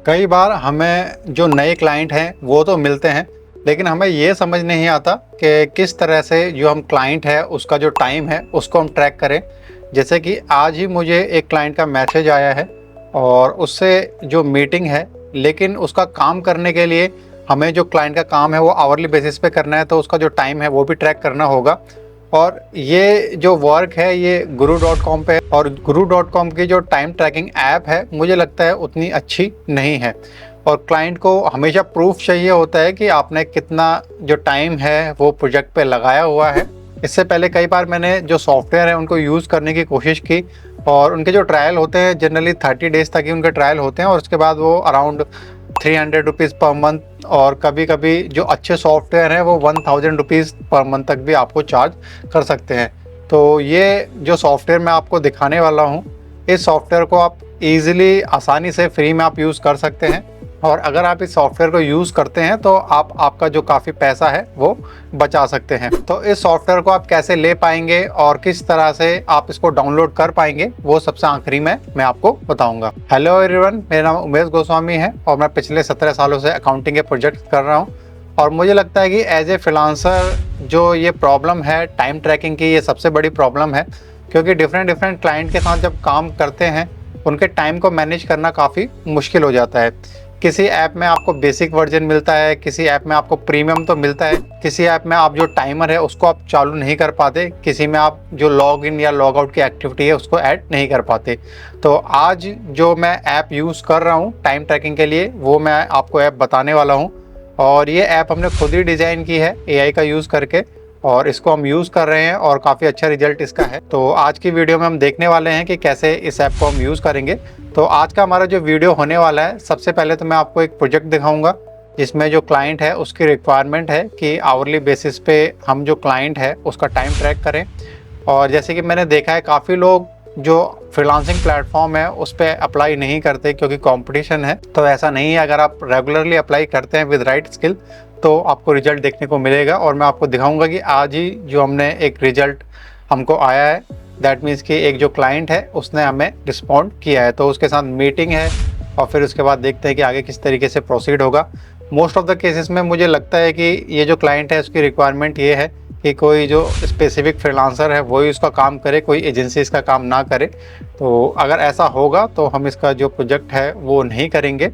कई बार हमें जो नए क्लाइंट हैं वो तो मिलते हैं, लेकिन हमें ये समझ नहीं आता कि किस तरह से जो हम क्लाइंट है उसका जो टाइम है उसको हम ट्रैक करें। जैसे कि आज ही मुझे एक क्लाइंट का मैसेज आया है और उससे जो मीटिंग है, लेकिन उसका काम करने के लिए हमें जो क्लाइंट का काम है वो आवरली बेसिस पे करना है, तो उसका जो टाइम है वो भी ट्रैक करना होगा। और ये जो वर्क है ये guru.com पे है, और guru.com की जो टाइम ट्रैकिंग ऐप है मुझे लगता है उतनी अच्छी नहीं है। और क्लाइंट को हमेशा प्रूफ चाहिए होता है कि आपने कितना जो टाइम है वो प्रोजेक्ट पे लगाया हुआ है। इससे पहले कई बार मैंने जो सॉफ्टवेयर है उनको यूज़ करने की कोशिश की, और उनके जो ट्रायल होते हैं जनरली 30 डेज़ तक ही उनके ट्रायल होते हैं, और उसके बाद वो अराउंड 300 रुपीज़ पर मंथ, और कभी कभी जो अच्छे सॉफ्टवेयर हैं वो 1000 रुपीज़ पर मंथ तक भी आपको चार्ज कर सकते हैं। तो ये जो सॉफ्टवेयर मैं आपको दिखाने वाला हूँ, इस सॉफ्टवेयर को आप ईज़िली आसानी से फ्री में आप यूज़ कर सकते हैं। और अगर आप इस सॉफ्टवेयर को यूज़ करते हैं तो आपका जो काफ़ी पैसा है वो बचा सकते हैं। तो इस सॉफ्टवेयर को आप कैसे ले पाएंगे और किस तरह से आप इसको डाउनलोड कर पाएंगे वो सबसे आखिरी में मैं आपको बताऊंगा। हेलो एवरीवन, मेरा नाम उमेश गोस्वामी है और मैं पिछले 17 सालों से अकाउंटिंग के प्रोजेक्ट कर रहा हूँ। और मुझे लगता है कि एज ए फ्रीलांसर जो ये प्रॉब्लम है टाइम ट्रैकिंग की, ये सबसे बड़ी प्रॉब्लम है, क्योंकि डिफरेंट क्लाइंट के साथ जब काम करते हैं उनके टाइम को मैनेज करना काफ़ी मुश्किल हो जाता है। किसी ऐप में आपको बेसिक वर्जन मिलता है, किसी ऐप में आपको प्रीमियम तो मिलता है, किसी ऐप में आप जो टाइमर है उसको आप चालू नहीं कर पाते, किसी में आप जो लॉग इन या लॉग आउट की एक्टिविटी है उसको ऐड नहीं कर पाते। तो आज जो मैं ऐप यूज़ कर रहा हूँ टाइम ट्रैकिंग के लिए वो मैं आपको ऐप बताने वाला हूँ। और ये ऐप हमने खुद ही डिज़ाइन की है एआई का यूज़ करके, और इसको हम यूज़ कर रहे हैं और काफ़ी अच्छा रिजल्ट इसका है। तो आज की वीडियो में हम देखने वाले हैं कि कैसे इस ऐप को हम यूज़ करेंगे। तो आज का हमारा जो वीडियो होने वाला है, सबसे पहले तो मैं आपको एक प्रोजेक्ट दिखाऊंगा जिसमें जो क्लाइंट है उसकी रिक्वायरमेंट है कि आवरली बेसिस पे हम जो क्लाइंट है उसका टाइम ट्रैक करें। और जैसे कि मैंने देखा है काफ़ी लोग जो फ्रीलांसिंग प्लेटफॉर्म है उस पर अप्लाई नहीं करते क्योंकि कंपटीशन है। तो ऐसा नहीं है, अगर आप रेगुलरली अप्लाई करते हैं विद राइट स्किल तो आपको रिजल्ट देखने को मिलेगा। और मैं आपको दिखाऊंगा कि आज ही जो हमने एक रिजल्ट हमको आया है, दैट मीन्स कि एक जो क्लाइंट है उसने हमें रिस्पॉन्ड किया है, तो उसके साथ मीटिंग है और फिर उसके बाद देखते हैं कि आगे किस तरीके से प्रोसीड होगा। मोस्ट ऑफ द केसेस में मुझे लगता है कि ये जो क्लाइंट है उसकी रिक्वायरमेंट ये है कि कोई जो स्पेसिफिक फ्रीलांसर है वही उसका काम करे, कोई एजेंसी इसका काम ना करे। तो अगर ऐसा होगा तो हम इसका जो प्रोजेक्ट है वो नहीं करेंगे।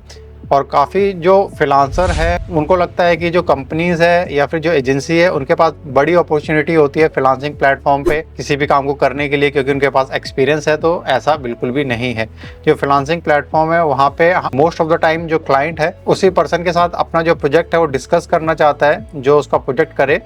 और काफ़ी जो फ्रीलांसर है उनको लगता है कि जो कंपनीज़ है या फिर जो एजेंसी है उनके पास बड़ी अपॉर्चुनिटी होती है फ्रीलांसिंग प्लेटफॉर्म पे किसी भी काम को करने के लिए, क्योंकि उनके पास एक्सपीरियंस है। तो ऐसा बिल्कुल भी नहीं है। जो फ्रीलांसिंग प्लेटफॉर्म है वहाँ पे मोस्ट ऑफ द टाइम जो क्लाइंट है उसी पर्सन के साथ अपना जो प्रोजेक्ट है वो डिस्कस करना चाहता है जो उसका प्रोजेक्ट करे,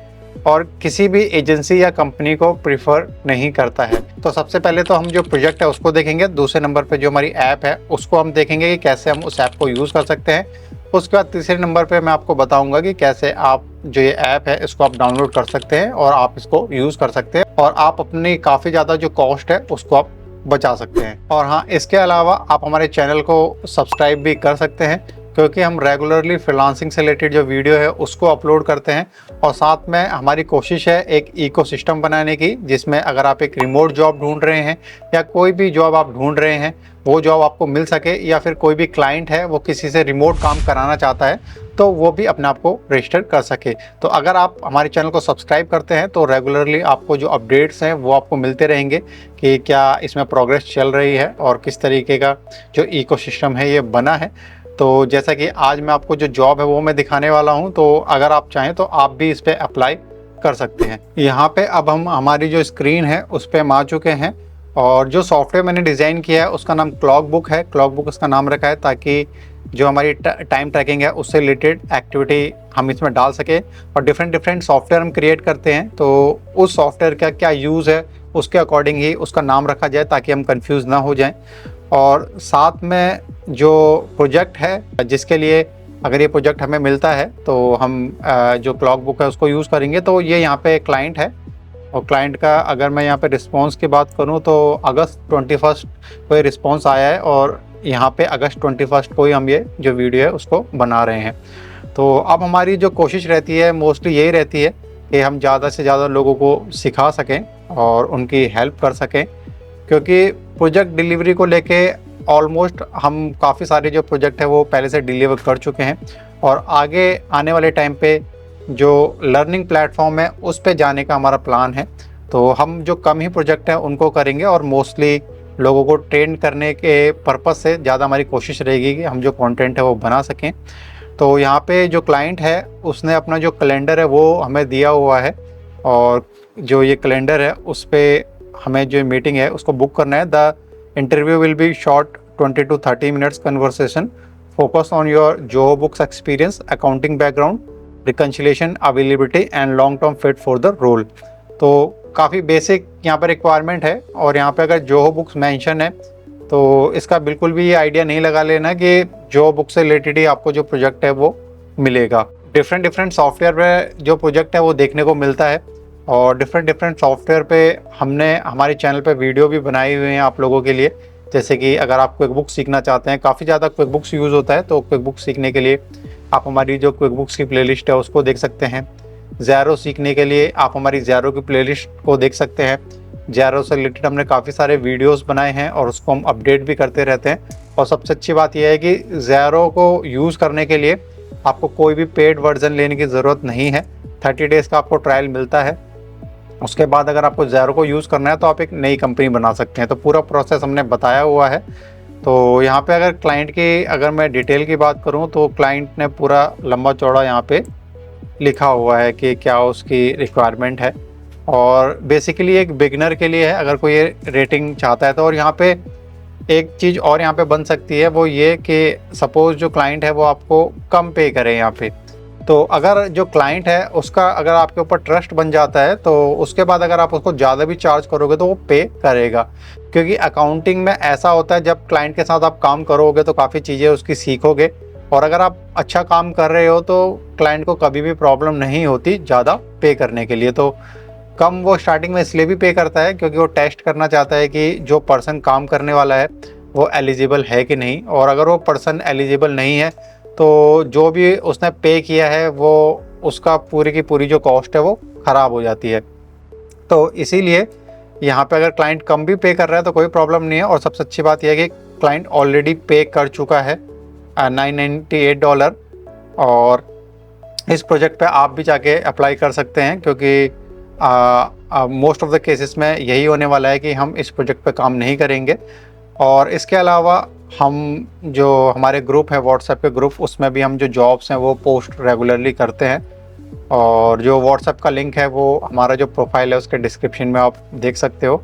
और किसी भी एजेंसी या कंपनी को प्रीफर नहीं करता है। तो सबसे पहले तो हम जो प्रोजेक्ट है उसको देखेंगे, दूसरे नंबर पे जो हमारी ऐप है उसको हम देखेंगे कि कैसे हम उस ऐप को यूज़ कर सकते हैं। उसके बाद तीसरे नंबर पे मैं आपको बताऊंगा कि कैसे आप जो ये ऐप है इसको आप डाउनलोड कर सकते हैं और आप इसको यूज़ कर सकते हैं, और आप अपनी काफ़ी ज़्यादा जो कॉस्ट है उसको आप बचा सकते हैं। और हाँ, इसके अलावा आप हमारे चैनल को सब्सक्राइब भी कर सकते हैं, क्योंकि हम रेगुलरली फ्रीलांसिंग से रिलेटेड जो वीडियो है उसको अपलोड करते हैं। और साथ में हमारी कोशिश है एक इकोसिस्टम बनाने की, जिसमें अगर आप एक रिमोट जॉब ढूंढ रहे हैं या कोई भी जॉब आप ढूंढ रहे हैं वो जॉब आपको मिल सके, या फिर कोई भी क्लाइंट है वो किसी से रिमोट काम कराना चाहता है तो वो भी अपने आप को रजिस्टर कर सके। तो अगर आप हमारे चैनल को सब्सक्राइब करते हैं तो रेगुलरली आपको जो अपडेट्स हैं वो आपको मिलते रहेंगे कि क्या इसमें प्रोग्रेस चल रही है और किस तरीके का जो इकोसिस्टम है ये बना है। तो जैसा कि आज मैं आपको जो जॉब है वो मैं दिखाने वाला हूं, तो अगर आप चाहें तो आप भी इस पर अप्लाई कर सकते हैं। यहाँ पे अब हम हमारी जो स्क्रीन है उस पर हम आ चुके हैं, और जो सॉफ्टवेयर मैंने डिज़ाइन किया है उसका नाम क्लॉक बुक है। क्लॉक बुक उसका नाम रखा है ताकि जो हमारी टाइम ट्रैकिंग है उससे रिलेटेड एक्टिविटी हम इसमें डाल सके। और डिफरेंट सॉफ्टवेयर हम क्रिएट करते हैं तो उस सॉफ्टवेयर का क्या यूज़ है उसके अकॉर्डिंग ही उसका नाम रखा जाए ताकि हम कंफ्यूज ना हो जाएं। और साथ में जो प्रोजेक्ट है जिसके लिए अगर ये प्रोजेक्ट हमें मिलता है तो हम जो क्लॉक बुक है उसको यूज़ करेंगे। तो ये यहाँ पे क्लाइंट है, और क्लाइंट का अगर मैं यहाँ पे रिस्पांस की बात करूँ तो अगस्त 21 को ये रिस्पांस आया है, और यहाँ पे अगस्त 21 को ही हम ये जो वीडियो है उसको बना रहे हैं। तो अब हमारी जो कोशिश रहती है मोस्टली यही रहती है कि हम ज़्यादा से ज़्यादा लोगों को सिखा सकें और उनकी हेल्प कर सकें, क्योंकि प्रोजेक्ट डिलीवरी को लेके ऑलमोस्ट हम काफ़ी सारे जो प्रोजेक्ट है वो पहले से डिलीवर कर चुके हैं और आगे आने वाले टाइम पे जो लर्निंग प्लेटफॉर्म है उस पे जाने का हमारा प्लान है। तो हम जो कम ही प्रोजेक्ट हैं उनको करेंगे और मोस्टली लोगों को ट्रेन करने के पर्पज़ से ज़्यादा हमारी कोशिश रहेगी कि हम जो कंटेंट है वो बना सकें। तो यहाँ पे जो क्लाइंट है उसने अपना जो कैलेंडर है वो हमें दिया हुआ है और जो ये कैलेंडर है उस पर हमें जो मीटिंग है उसको बुक करना है। The interview will be short 20 to 30 minutes conversation focus on your जो books experience, accounting background, reconciliation, availability and long term fit for the role. तो काफ़ी बेसिक यहाँ पर रिक्वायरमेंट है और यहाँ पे अगर जो बुक्स मेंशन है तो इसका बिल्कुल भी ये आइडिया नहीं लगा लेना कि जो बुक से रिलेटेड ही आपको जो प्रोजेक्ट है वो मिलेगा। डिफरेंट सॉफ्टवेयर पे जो प्रोजेक्ट है वो देखने को मिलता है और डिफरेंट सॉफ्टवेयर पे हमने हमारे चैनल पे वीडियो भी बनाई हुई हैं आप लोगों के लिए। जैसे कि अगर आप क्विक बुक्स सीखना चाहते हैं, काफ़ी ज़्यादा क्विक बुक्स यूज़ होता है, तो क्विक बुक्स सीखने के लिए आप हमारी जो क्विक बुक्स की प्लेलिस्ट है उसको देख सकते हैं। ज़ेरो सीखने के लिए आप हमारी ज़ेरो की प्लेलिस्ट को देख सकते हैं। ज़ेरो से रिलेटेड हमने काफ़ी सारे वीडियोस बनाए हैं और उसको हम अपडेट भी करते रहते हैं। और सबसे अच्छी बात यह है कि ज़ेरो को यूज़ करने के लिए आपको कोई भी पेड वर्जन लेने की ज़रूरत नहीं है। 30 डेज़ का आपको ट्रायल मिलता है। उसके बाद अगर आपको ज़ेरो को यूज़ करना है तो आप एक नई कंपनी बना सकते हैं। तो पूरा प्रोसेस हमने बताया हुआ है। तो यहाँ पे अगर क्लाइंट की अगर मैं डिटेल की बात करूँ तो क्लाइंट ने पूरा लंबा चौड़ा यहाँ पे लिखा हुआ है कि क्या उसकी रिक्वायरमेंट है और बेसिकली एक बिगिनर के लिए है अगर कोई रेटिंग चाहता है तो। और यहाँ पे एक चीज़ और यहाँ पे बन सकती है वो ये कि सपोज़ जो क्लाइंट है वो आपको कम पे करे यहाँ पे, तो अगर जो क्लाइंट है उसका अगर आपके ऊपर ट्रस्ट बन जाता है तो उसके बाद अगर आप उसको ज़्यादा भी चार्ज करोगे तो वो पे करेगा। क्योंकि अकाउंटिंग में ऐसा होता है जब क्लाइंट के साथ आप काम करोगे तो काफ़ी चीज़ें उसकी सीखोगे और अगर आप अच्छा काम कर रहे हो तो क्लाइंट को कभी भी प्रॉब्लम नहीं होती ज़्यादा पे करने के लिए। तो कम वो स्टार्टिंग में इसलिए भी पे करता है क्योंकि वो टेस्ट करना चाहता है कि जो पर्सन काम करने वाला है वो एलिजिबल है कि नहीं, और अगर वो पर्सन एलिजिबल नहीं है तो जो भी उसने पे किया है वो उसका पूरी की पूरी जो कॉस्ट है वो ख़राब हो जाती है। तो इसीलिए यहाँ पे अगर क्लाइंट कम भी पे कर रहा है तो कोई प्रॉब्लम नहीं है। और सबसे अच्छी बात यह है कि क्लाइंट ऑलरेडी पे कर चुका है $998 और इस प्रोजेक्ट पे आप भी जाके अप्लाई कर सकते हैं क्योंकि मोस्ट ऑफ द केसेस में यही होने वाला है कि हम इस प्रोजेक्ट पे काम नहीं करेंगे। और इसके अलावा हम जो हमारे ग्रुप है व्हाट्सएप के ग्रुप, उसमें भी हम जो जॉब्स हैं वो पोस्ट रेगुलरली करते हैं और जो व्हाट्सएप का लिंक है वो हमारा जो प्रोफाइल है उसके डिस्क्रिप्शन में आप देख सकते हो,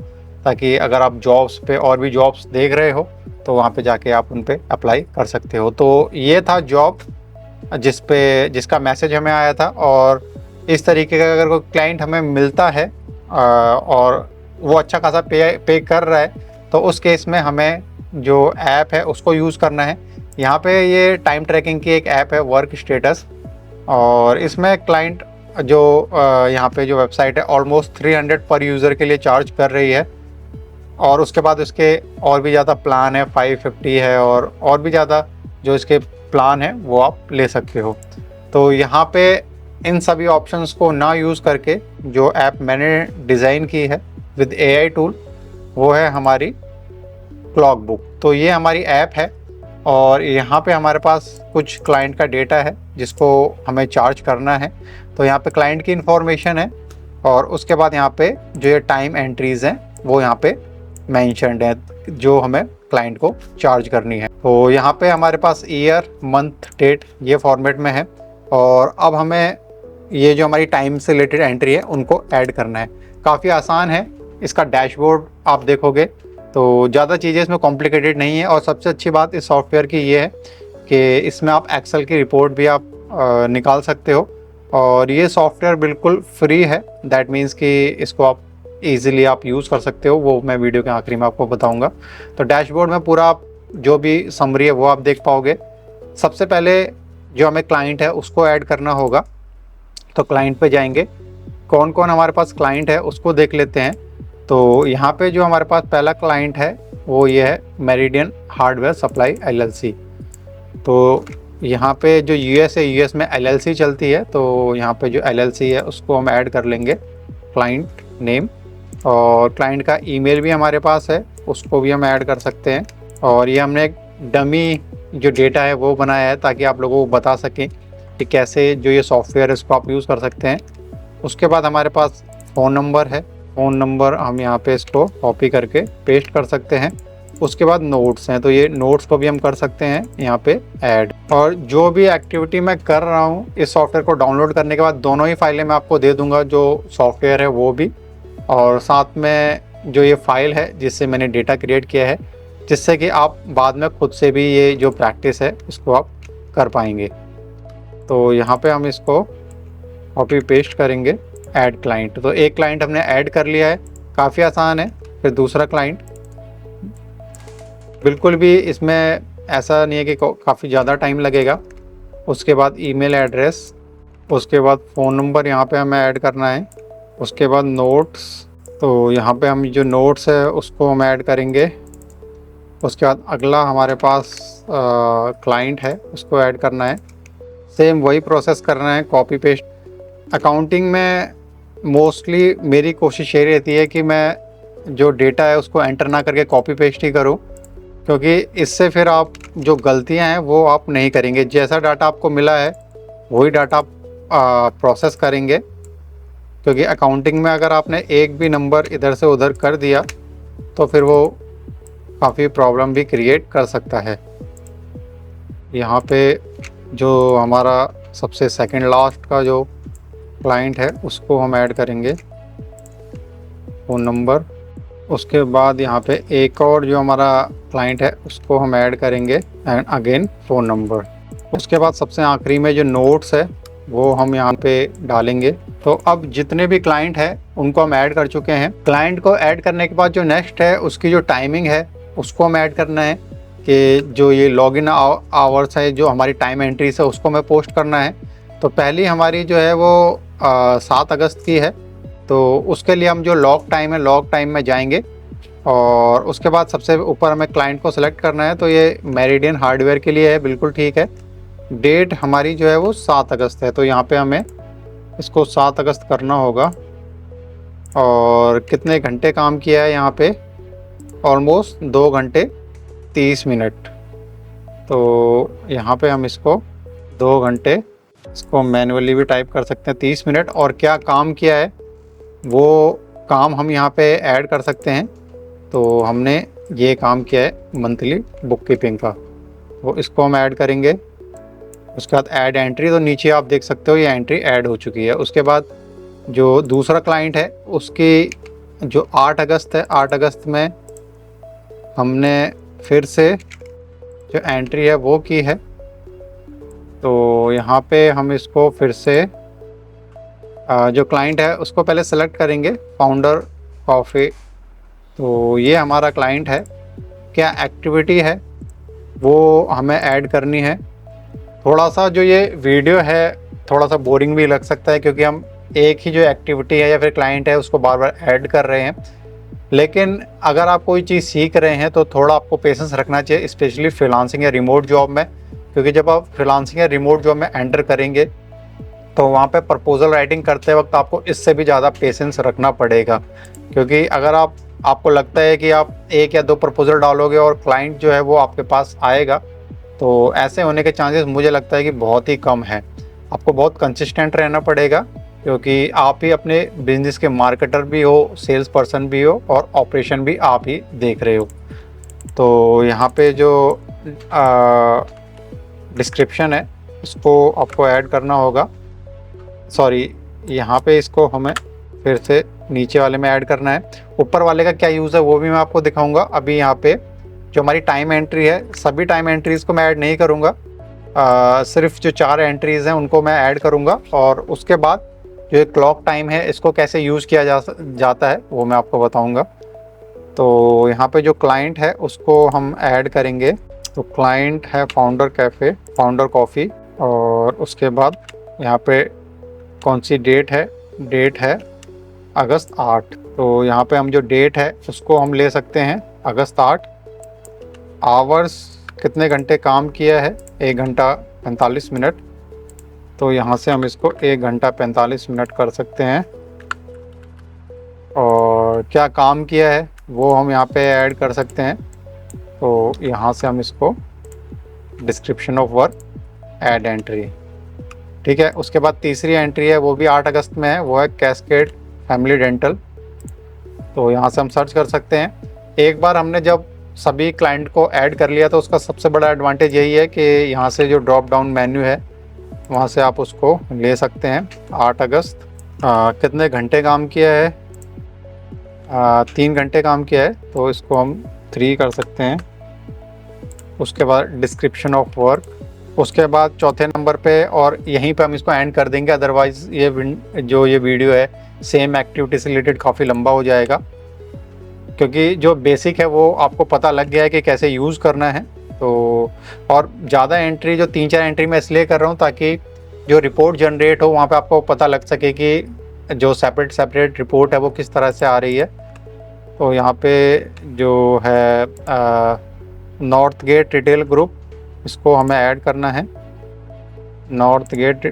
ताकि अगर आप जॉब्स पे और भी जॉब्स देख रहे हो तो वहाँ पे जाके आप उन पे अप्लाई कर सकते हो। तो ये था जॉब जिसका मैसेज हमें आया था। और इस तरीके का अगर कोई क्लाइंट हमें मिलता है और वो अच्छा खासा पे कर रहा है तो उस केस में हमें जो ऐप है उसको यूज़ करना है। यहाँ पे ये टाइम ट्रैकिंग की एक ऐप है वर्क स्टेटस, और इसमें क्लाइंट जो यहाँ पे जो वेबसाइट है ऑलमोस्ट 300 पर यूज़र के लिए चार्ज कर रही है। और उसके बाद उसके और भी ज़्यादा प्लान है, 550 है और भी ज़्यादा जो इसके प्लान है वो आप ले सकते हो। तो यहाँ पे इन सभी ऑप्शंस को ना यूज़ करके जो ऐप मैंने डिज़ाइन की है विद AI टूल वो है हमारी क्लॉक बुक। तो ये हमारी ऐप है और यहाँ पे हमारे पास कुछ क्लाइंट का डेटा है जिसको हमें चार्ज करना है। तो यहाँ पे क्लाइंट की इन्फॉर्मेशन है और उसके बाद यहाँ पे जो ये टाइम एंट्रीज़ हैं वो यहाँ पे मेंशन्ड है जो हमें क्लाइंट को चार्ज करनी है। तो यहाँ पे हमारे पास ईयर, मंथ, डेट ये फॉर्मेट में है और अब हमें ये जो हमारी टाइम से रिलेटेड एंट्री है उनको ऐड करना है। काफ़ी आसान है। इसका डैशबोर्ड आप देखोगे तो ज़्यादा चीज़ें इसमें कॉम्प्लिकेटेड नहीं है। और सबसे अच्छी बात इस सॉफ्टवेयर की ये है कि इसमें आप एक्सेल की रिपोर्ट भी आप निकाल सकते हो और ये सॉफ्टवेयर बिल्कुल फ्री है। दैट मीन्स कि इसको आप ईज़िली आप यूज़ कर सकते हो, वो मैं वीडियो के आखिरी में आपको बताऊंगा। तो डैशबोर्ड में पूरा आप जो भी समरी है वो आप देख पाओगे। सबसे पहले जो हमें क्लाइंट है उसको ऐड करना होगा। तो क्लाइंट पे जाएंगे, कौन कौन हमारे पास क्लाइंट है उसको देख लेते हैं। तो यहाँ पे जो हमारे पास पहला क्लाइंट है वो ये है मेरिडियन हार्डवेयर सप्लाई LLC। तो यहाँ पे जो US है, US में LLC चलती है, तो यहाँ पे जो LLC है उसको हम ऐड कर लेंगे क्लाइंट नेम। और क्लाइंट का ईमेल भी हमारे पास है, उसको भी हम ऐड कर सकते हैं। और ये हमने एक डमी जो डेटा है वो बनाया है ताकि आप लोगों को बता सकें कि कैसे जो ये सॉफ्टवेयर है इसको आप यूज़ कर सकते हैं। उसके बाद हमारे पास फ़ोन नंबर है। फ़ोन नंबर हम यहाँ पे इसको कॉपी करके पेस्ट कर सकते हैं। उसके बाद नोट्स हैं, तो ये नोट्स को भी हम कर सकते हैं यहाँ पे ऐड। और जो भी एक्टिविटी मैं कर रहा हूँ इस सॉफ्टवेयर को डाउनलोड करने के बाद दोनों ही फाइलें मैं आपको दे दूँगा, जो सॉफ्टवेयर है वो भी, और साथ में जो ये फ़ाइल है जिससे मैंने डेटा क्रिएट किया है, जिससे कि आप बाद में खुद से भी ये जो प्रैक्टिस है इसको आप कर पाएंगे। तो यहाँ पे हम इसको कॉपी पेस्ट करेंगे ऐड क्लाइंट। तो एक क्लाइंट हमने ऐड कर लिया है, काफ़ी आसान है। फिर दूसरा क्लाइंट, बिल्कुल भी इसमें ऐसा नहीं है कि काफ़ी ज़्यादा टाइम लगेगा। उसके बाद ईमेल एड्रेस, उसके बाद फ़ोन नंबर यहाँ पे हमें ऐड करना है। उसके बाद नोट्स, तो यहाँ पे हम जो नोट्स है उसको हम ऐड करेंगे। उसके बाद अगला हमारे पास क्लाइंट है, उसको ऐड करना है। सेम वही प्रोसेस करना है, कॉपी पेस्ट। अकाउंटिंग में मोस्टली मेरी कोशिश ये रहती है कि मैं जो डेटा है उसको एंटर ना करके कॉपी पेस्ट ही करूं, क्योंकि इससे फिर आप जो गलतियां हैं वो आप नहीं करेंगे। जैसा डाटा आपको मिला है वही डाटा आप प्रोसेस करेंगे, क्योंकि अकाउंटिंग में अगर आपने एक भी नंबर इधर से उधर कर दिया तो फिर वो काफ़ी प्रॉब्लम भी क्रिएट कर सकता है। यहाँ पे जो हमारा सबसे सेकंड लास्ट का जो क्लाइंट है उसको हम ऐड करेंगे, फ़ोन नंबर। उसके बाद यहाँ पे एक और जो हमारा क्लाइंट है उसको हम ऐड करेंगे एंड अगेन फ़ोन नंबर। उसके बाद सबसे आखिरी में जो नोट्स है वो हम यहाँ पे डालेंगे। तो अब जितने भी क्लाइंट हैं उनको हम ऐड कर चुके हैं। क्लाइंट को ऐड करने के बाद जो नेक्स्ट है उसकी जो टाइमिंग है उसको हम ऐड करना है, कि जो ये लॉगिन आवर्स है, जो हमारी टाइम एंट्रीज है उसको हमें पोस्ट करना है। तो पहली हमारी जो है वो 7 अगस्त की है। तो उसके लिए हम जो लॉग टाइम है लॉग टाइम में जाएंगे और उसके बाद सबसे ऊपर हमें क्लाइंट को सिलेक्ट करना है। तो ये मेरिडियन हार्डवेयर के लिए है, बिल्कुल ठीक है। डेट हमारी जो है वो 7 अगस्त है, तो यहाँ पे हमें इसको 7 अगस्त करना होगा। और कितने घंटे काम किया है यहाँ पे, ऑलमोस्ट 2 घंटे 30 मिनट। तो यहाँ पे हम इसको 2 घंटे, इसको मैन्युअली भी टाइप कर सकते हैं 30 मिनट। और क्या काम किया है वो काम हम यहाँ पे ऐड कर सकते हैं। तो हमने ये काम किया है मंथली बुक कीपिंग का, वो इसको हम ऐड करेंगे। उसके बाद ऐड एंट्री, तो नीचे आप देख सकते हो ये एंट्री ऐड हो चुकी है। उसके बाद जो दूसरा क्लाइंट है उसकी जो 8 अगस्त है, 8 अगस्त में हमने फिर से जो एंट्री है वो की है। तो यहाँ पे हम इसको फिर से जो क्लाइंट है उसको पहले सेलेक्ट करेंगे, फाउंडर कॉफ़ी। तो ये हमारा क्लाइंट है। क्या एक्टिविटी है वो हमें ऐड करनी है। थोड़ा सा जो ये वीडियो है थोड़ा सा बोरिंग भी लग सकता है, क्योंकि हम एक ही जो एक्टिविटी है या फिर क्लाइंट है उसको बार बार ऐड कर रहे हैं। लेकिन अगर आप कोई चीज़ सीख रहे हैं तो थोड़ा आपको पेशेंस रखना चाहिए, स्पेशली फ्रीलांसिंग या रिमोट जॉब में। क्योंकि जब आप फ्रीलांसिंग या रिमोट जॉब में एंटर करेंगे तो वहाँ पे प्रपोजल राइटिंग करते वक्त आपको इससे भी ज़्यादा पेशेंस रखना पड़ेगा। क्योंकि अगर आपको लगता है कि आप 1 या 2 प्रपोजल डालोगे और क्लाइंट जो है वो आपके पास आएगा, तो ऐसे होने के चांसेस मुझे लगता है कि बहुत ही कम है। आपको बहुत कंसिस्टेंट रहना पड़ेगा, क्योंकि आप ही अपने बिजनेस के मार्केटर भी हो, सेल्स पर्सन भी हो और ऑपरेशन भी आप ही देख रहे हो। तो यहाँ पे जो डिस्क्रिप्शन है उसको आपको ऐड करना होगा। सॉरी, यहाँ पे इसको हमें फिर से नीचे वाले में ऐड करना है। ऊपर वाले का क्या यूज़ है वो भी मैं आपको दिखाऊंगा। अभी यहाँ पे जो हमारी टाइम एंट्री है, सभी टाइम एंट्रीज़ को मैं ऐड नहीं करूँगा, सिर्फ जो 4 एंट्रीज़ हैं उनको मैं ऐड करूँगा। और उसके बाद जो क्लॉक टाइम है इसको कैसे यूज़ किया जाता है वो मैं आपको बताऊँगा। तो यहाँ पे जो क्लाइंट है उसको हम ऐड करेंगे। तो क्लाइंट है फाउंडर कैफ़े, फाउंडर कॉफ़ी। और उसके बाद यहाँ पे कौन सी डेट है, डेट है अगस्त 8। तो यहाँ पे हम जो डेट है उसको हम ले सकते हैं अगस्त 8। आवर्स कितने घंटे काम किया है, 1 घंटा 45 मिनट। तो यहाँ से हम इसको 1 घंटा 45 मिनट कर सकते हैं। और क्या काम किया है वो हम यहाँ पे ऐड कर सकते हैं। तो यहाँ से हम इसको description of work, add entry, ठीक है। उसके बाद तीसरी एंट्री है, वो भी 8 अगस्त में है, वो है कैस्केड फैमिली डेंटल। तो यहाँ से हम सर्च कर सकते हैं। एक बार हमने जब सभी क्लाइंट को ऐड कर लिया तो उसका सबसे बड़ा एडवांटेज यही है कि यहाँ से जो ड्रॉप डाउन मेन्यू है वहाँ से आप उसको ले सकते हैं। 8 अगस्त कितने घंटे काम किया है, 3 घंटे काम किया है, तो इसको हम 3 कर सकते हैं। उसके बाद डिस्क्रिप्शन ऑफ वर्क, उसके बाद चौथे नंबर पे, और यहीं पे हम इसको एंड कर देंगे, अदरवाइज़ ये वीडियो है सेम एक्टिविटी से रिलेटेड काफ़ी लंबा हो जाएगा, क्योंकि जो बेसिक है वो आपको पता लग गया है कि कैसे यूज़ करना है। तो और ज़्यादा एंट्री, जो 3-4 एंट्री मैं इसलिए कर रहा हूँ ताकि जो रिपोर्ट जनरेट हो वहाँ पे आपको पता लग सके कि जो सेपरेट रिपोर्ट है वो किस तरह से आ रही है। तो यहाँ पे जो है नॉर्थ गेट रिटेल ग्रुप, इसको हमें ऐड करना है, नॉर्थ गेट,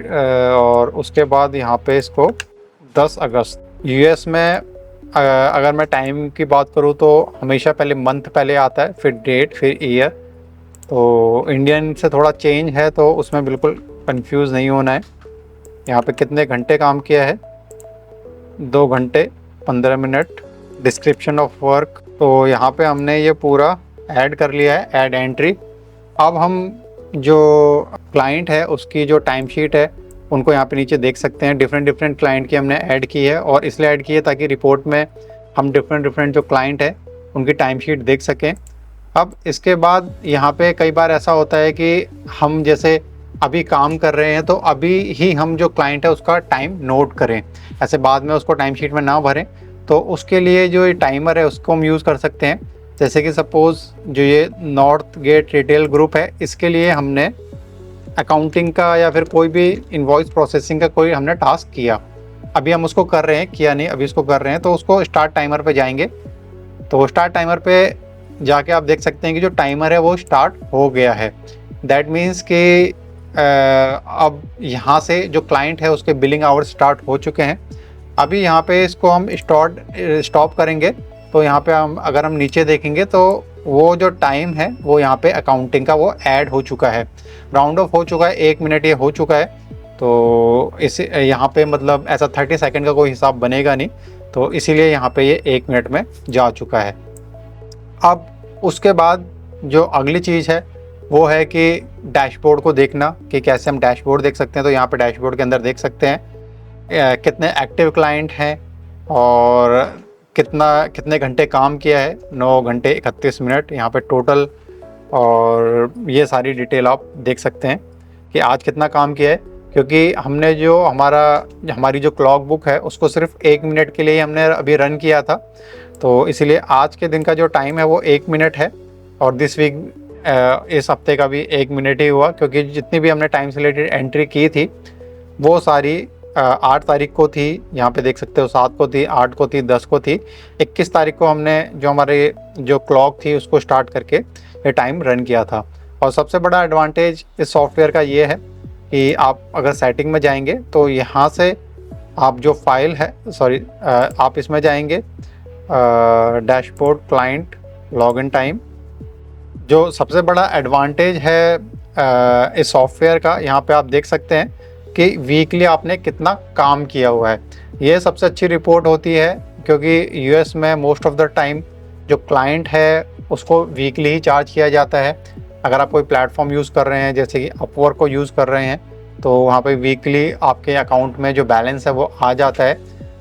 और उसके बाद यहाँ पे इसको 10 अगस्त। यूएस में अगर मैं टाइम की बात करूँ तो हमेशा पहले मंथ पहले आता है, फिर डेट, फिर ईयर। तो इंडियन से थोड़ा चेंज है, तो उसमें बिल्कुल कंफ्यूज नहीं होना है। यहाँ पे कितने घंटे काम किया है, 2 घंटे 15 मिनट। डिस्क्रिप्शन ऑफ वर्क, तो यहाँ पे हमने ये पूरा ऐड कर लिया है, ऐड एंट्री। अब हम जो क्लाइंट है उसकी जो टाइम शीट है उनको यहाँ पे नीचे देख सकते हैं। डिफरेंट क्लाइंट की हमने ऐड की है, और इसलिए ऐड की है ताकि रिपोर्ट में हम डिफरेंट जो क्लाइंट है उनकी टाइम शीट देख सकें। अब इसके बाद यहाँ पे कई बार ऐसा होता है कि हम जैसे अभी काम कर रहे हैं तो अभी ही हम जो क्लाइंट है उसका टाइम नोट करें, ऐसे बाद में उसको टाइम शीट में ना भरें। तो उसके लिए जो ये टाइमर है उसको हम यूज़ कर सकते हैं। जैसे कि सपोज़ जो ये नॉर्थ गेट रिटेल ग्रुप है, इसके लिए हमने अकाउंटिंग का या फिर कोई भी इनवॉइस प्रोसेसिंग का कोई हमने टास्क किया, अभी हम उसको कर रहे हैं, किया नहीं अभी इसको कर रहे हैं, तो उसको स्टार्ट टाइमर पे जाएंगे। तो स्टार्ट टाइमर पे जाके आप देख सकते हैं कि जो टाइमर है वो स्टार्ट हो गया है। दैट मीन्स कि अब यहाँ से जो क्लाइंट है उसके बिलिंग आवर्स स्टार्ट हो चुके हैं। अभी यहाँ पे इसको हम स्टॉप करेंगे, तो यहाँ पे अगर हम नीचे देखेंगे तो वो जो टाइम है वो यहाँ पे अकाउंटिंग का वो ऐड हो चुका है, राउंड ऑफ हो चुका है, 1 मिनट ये हो चुका है। तो इस यहाँ पे मतलब ऐसा 30 सेकंड का कोई हिसाब बनेगा नहीं, तो इसीलिए यहाँ पे ये 1 मिनट में जा चुका है। अब उसके बाद जो अगली चीज़ है वो है कि डैशबोर्ड को देखना, कि कैसे हम डैशबोर्ड देख सकते हैं। तो यहाँ पे डैशबोर्ड के अंदर देख सकते हैं कितने एक्टिव क्लाइंट हैं और कितने घंटे काम किया है, 9 घंटे 31 मिनट यहाँ पे टोटल। और ये सारी डिटेल आप देख सकते हैं कि आज कितना काम किया है, क्योंकि हमने जो हमारी जो क्लॉक बुक है उसको सिर्फ 1 मिनट के लिए हमने अभी रन किया था। तो इसीलिए आज के दिन का जो टाइम है वो 1 मिनट है, और दिस वीक इस हफ्ते का भी 1 मिनट ही हुआ, क्योंकि जितनी भी हमने टाइम से रिलेटेड एंट्री की थी वो सारी 8 तारीख को थी, यहाँ पे देख सकते हो 7 को थी, 8 को थी, 10 को थी। 21 तारीख को हमने जो हमारे जो क्लॉक थी उसको स्टार्ट करके ये टाइम रन किया था। और सबसे बड़ा एडवांटेज इस सॉफ्टवेयर का ये है कि आप अगर सेटिंग में जाएंगे तो यहाँ से आप जो फाइल है, सॉरी, आप इसमें जाएंगे डैशबोर्ड क्लाइंट लॉगिन टाइम। जो सबसे बड़ा एडवांटेज है इस सॉफ्टवेयर का, यहाँ पे आप देख सकते हैं कि वीकली आपने कितना काम किया हुआ है। ये सबसे अच्छी रिपोर्ट होती है, क्योंकि यूएस में मोस्ट ऑफ द टाइम जो क्लाइंट है उसको वीकली ही चार्ज किया जाता है। अगर आप कोई प्लेटफॉर्म यूज़ कर रहे हैं, जैसे कि अपवर्क को यूज़ कर रहे हैं, तो वहाँ पे वीकली आपके अकाउंट में जो बैलेंस है वो आ जाता है,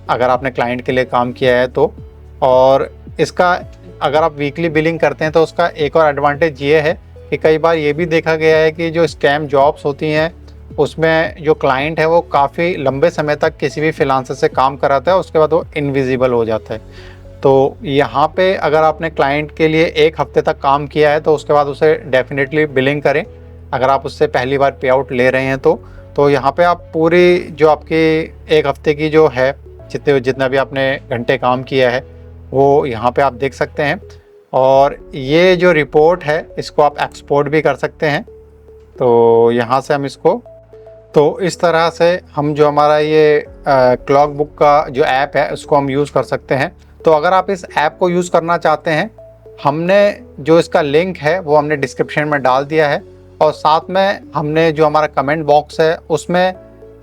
अगर आपने क्लाइंट के लिए काम किया है तो। और इसका अगर आप वीकली बिलिंग करते हैं तो उसका एक और एडवांटेज ये है कि कई बार ये भी देखा गया है कि जो स्कैम जॉब्स होती हैं उसमें जो क्लाइंट है वो काफ़ी लंबे समय तक किसी भी फ्रीलांसर से काम कराता है, उसके बाद वो इनविजिबल हो जाता है। तो यहाँ पे अगर आपने क्लाइंट के लिए 1 हफ्ते तक काम किया है तो उसके बाद उसे डेफिनेटली बिलिंग करें, अगर आप उससे पहली बार पे आउट ले रहे हैं तो यहाँ पे आप पूरी जो आपकी 1 हफ्ते की जो है जितना भी आपने घंटे काम किया है वो यहाँ पे आप देख सकते हैं। और ये जो रिपोर्ट है इसको आप एक्सपोर्ट भी कर सकते हैं। तो यहाँ से हम इसको, तो इस तरह से हम जो हमारा ये क्लॉक बुक का जो ऐप है उसको हम यूज़ कर सकते हैं। तो अगर आप इस ऐप को यूज़ करना चाहते हैं हमने जो इसका लिंक है वो हमने डिस्क्रिप्शन में डाल दिया है, और साथ में हमने जो हमारा कमेंट बॉक्स है उसमें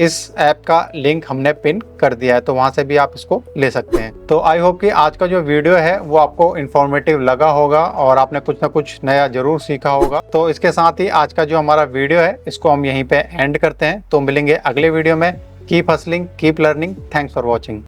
इस ऐप का लिंक हमने पिन कर दिया है, तो वहाँ से भी आप इसको ले सकते हैं। तो आई होप कि आज का जो वीडियो है वो आपको इन्फॉर्मेटिव लगा होगा और आपने कुछ ना कुछ नया ज़रूर सीखा होगा। तो इसके साथ ही आज का जो हमारा वीडियो है इसको हम यहीं पे एंड करते हैं। तो मिलेंगे अगले वीडियो में। Keep hustling, keep learning. Thanks for watching.